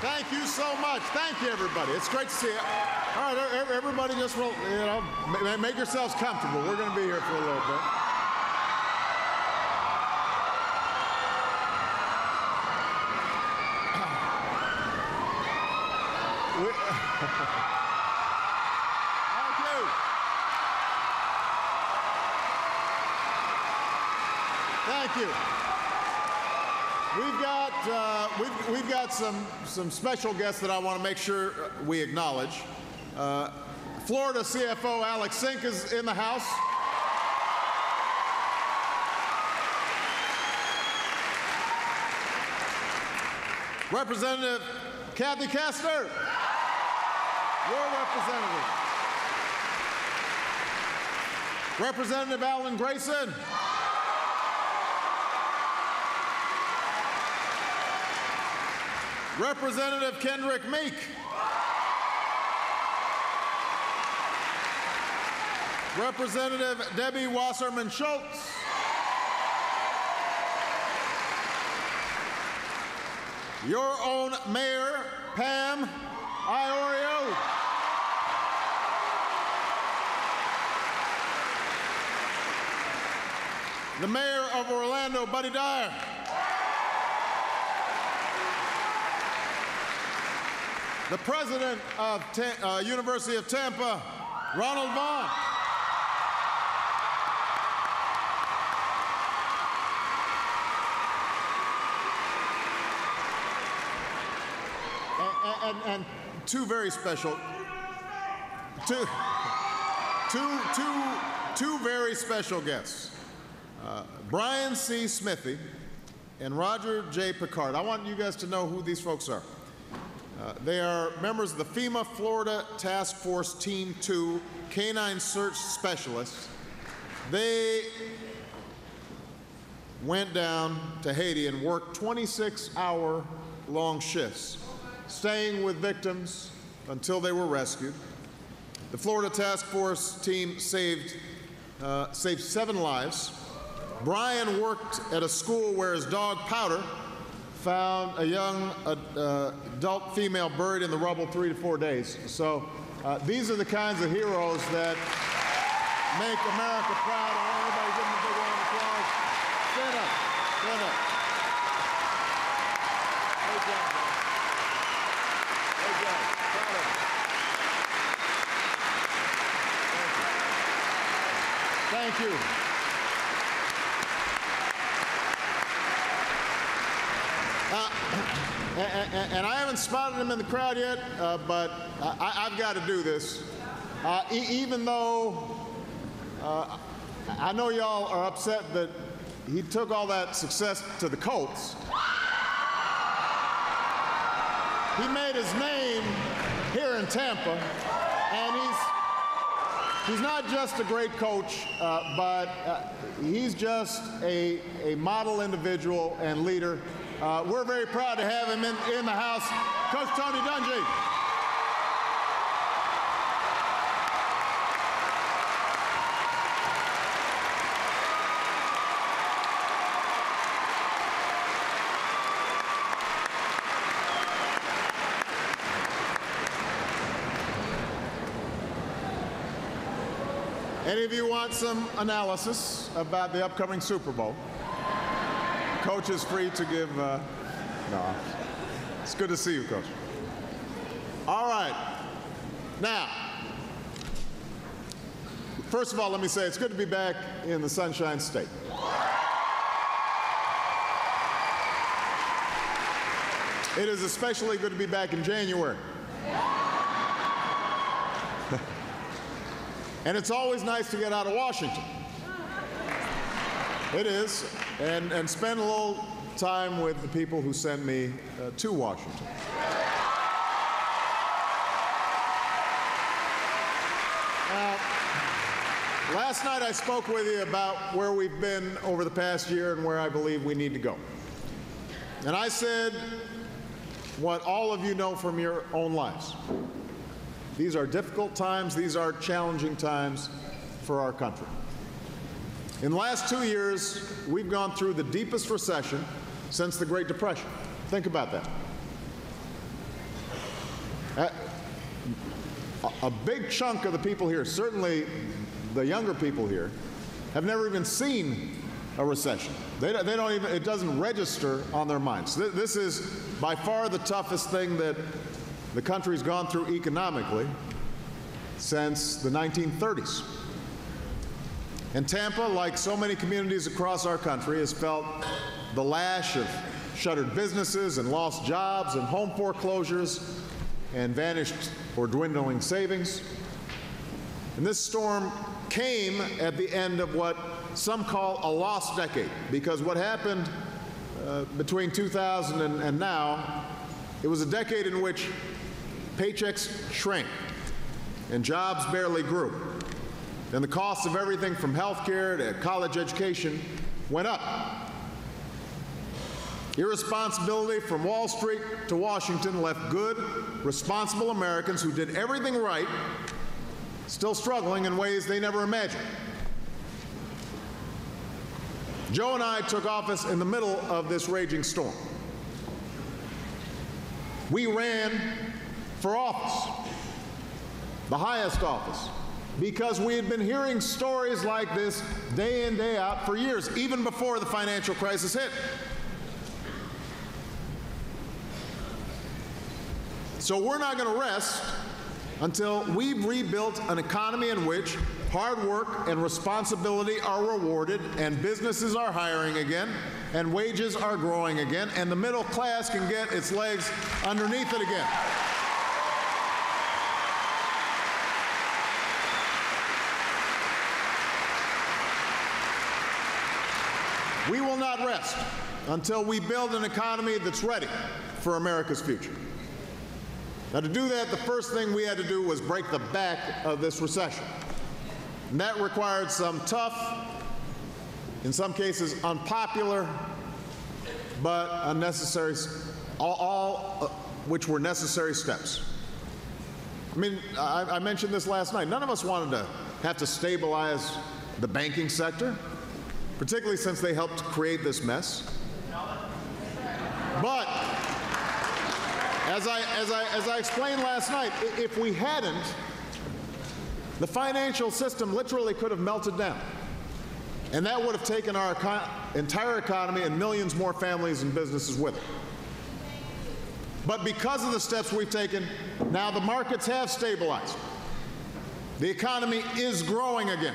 Thank you so much. Thank you, everybody. It's great to see you. All right, everybody just, make yourselves comfortable. We're going to be here for a little bit. Thank you. Thank you. We've got some special guests that I want to make sure we acknowledge. Florida CFO Alex Sink is in the house. Representative Kathy Castor, your representative. Representative Alan Grayson. Representative Kendrick Meek. Representative Debbie Wasserman Schultz. Your own Mayor, Pam Iorio. The Mayor of Orlando, Buddy Dyer. The President of University of Tampa, Ronald Vaughn. And two very special, two very special guests, Brian C. Smithy and Roger J. Picard. I want you guys to know who these folks are. They are members of the FEMA Florida Task Force Team 2 Canine Search Specialists. They went down to Haiti and worked 26-hour-long shifts, staying with victims until they were rescued. The Florida Task Force team saved 7 lives. Brian worked at a school where his dog Powder found a young adult female buried in the rubble 3 to 4 days. So these are the kinds of heroes that make America proud. I want everybody to give them a big round of applause. Stand up. Stand up. Great job, guys. Great job. Proud of you. Thank you. Thank you. And I haven't spotted him in the crowd yet, but I've got to do this. Even though I know y'all are upset that he took all that success to the Colts, he made his name here in Tampa, and he's not just a great coach, but he's just a model individual and leader. We're very proud to have him in the house, Coach Tony Dungy. Any of you want some analysis about the upcoming Super Bowl? Coach is free to give, no, it's good to see you, Coach. All right, now, first of all, let me say it's good to be back in the Sunshine State. It is especially good to be back in January. And it's always nice to get out of Washington. It is, and spend a little time with the people who sent me to Washington. Last night I spoke with you about where we've been over the past year and where I believe we need to go. And I said what all of you know from your own lives. These are difficult times, these are challenging times for our country. In the last 2 years, we've gone through the deepest recession since the Great Depression. Think about that. A big chunk of the people here, certainly the younger people here, have never even seen a recession. They don't even, it doesn't register on their minds. This is by far the toughest thing that the country's gone through economically since the 1930s. And Tampa, like so many communities across our country, has felt the lash of shuttered businesses and lost jobs and home foreclosures and vanished or dwindling savings. And this storm came at the end of what some call a lost decade, because what happened between 2000 and now, it was a decade in which paychecks shrank and jobs barely grew. And the cost of everything from health care to college education went up. Irresponsibility from Wall Street to Washington left good, responsible Americans who did everything right still struggling in ways they never imagined. Joe and I took office in the middle of this raging storm. We ran for office, the highest office, because we had been hearing stories like this day in, day out for years, even before the financial crisis hit. So we're not going to rest until we've rebuilt an economy in which hard work and responsibility are rewarded, and businesses are hiring again, and wages are growing again, and the middle class can get its legs underneath it again. We will not rest until we build an economy that's ready for America's future. Now, to do that, the first thing we had to do was break the back of this recession. And that required some tough, in some cases unpopular, but unnecessary, all which were necessary steps. I mean, I mentioned this last night. None of us wanted to have to stabilize the banking sector, particularly since they helped create this mess. But as I explained last night, if we hadn't, the financial system literally could have melted down. And that would have taken our entire economy and millions more families and businesses with it. But because of the steps we've taken, now the markets have stabilized. The economy is growing again.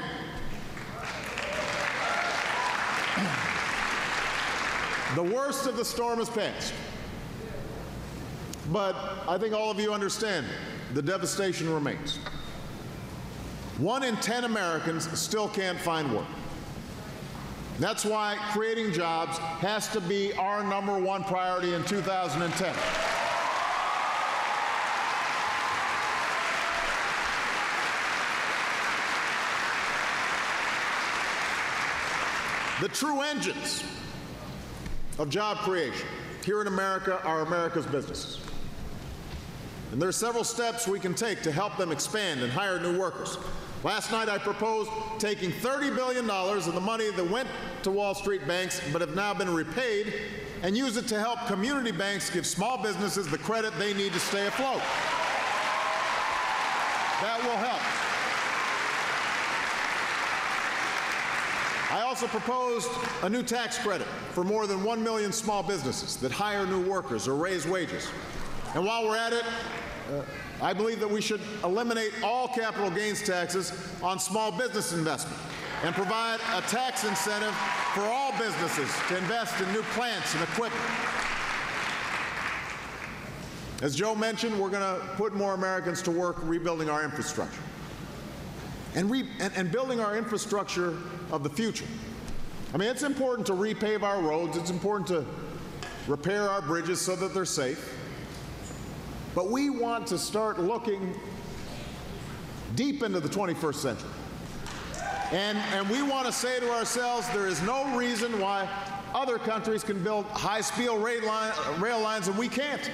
The worst of the storm has passed. But I think all of you understand the devastation remains. 1 in 10 Americans still can't find work. That's why creating jobs has to be our #1 priority in 2010. The true engines of job creation here in America are America's businesses. And there are several steps we can take to help them expand and hire new workers. Last night I proposed taking $30 billion of the money that went to Wall Street banks but have now been repaid and use it to help community banks give small businesses the credit they need to stay afloat. That will help. I also proposed a new tax credit for more than 1 million small businesses that hire new workers or raise wages. And while we're at it, I believe that we should eliminate all capital gains taxes on small business investment and provide a tax incentive for all businesses to invest in new plants and equipment. As Joe mentioned, we're going to put more Americans to work rebuilding our infrastructure and building our infrastructure of the future. I mean, it's important to repave our roads. It's important to repair our bridges so that they're safe. But we want to start looking deep into the 21st century. And we want to say to ourselves, there is no reason why other countries can build high-speed rail lines and we can't.